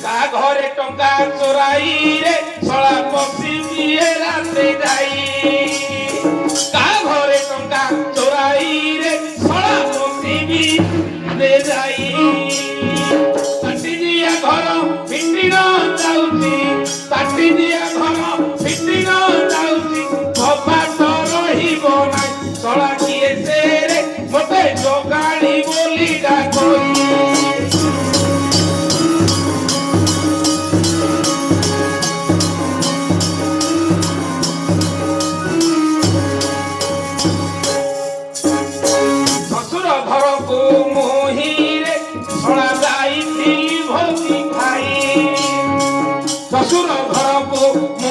କା ଘରେ ଟଙ୍କା ଚୋରାଇ ରେ ଶଳା ପଶିବି ରାତେ ଯାଇ କା ଘରେ ଟଙ୍କା ଚୋରାଇ ରେ ଶଳା ପଶିବି ରେ ଯାଇ ତାଟିଦିଆ ଘର ଫିଟିନ ଯାଉଛି ତାଟିଦିଆ ଘର ଫିଟିନ ଯାଉଛି କବାଟ ରହିବ ନାହିଁ ଶଳା କିଏ ସେ ରେ ମତେ ଜଗାଡ଼ି ବୋଲି ଡାକଇ শ্বশুর ঘরକୁ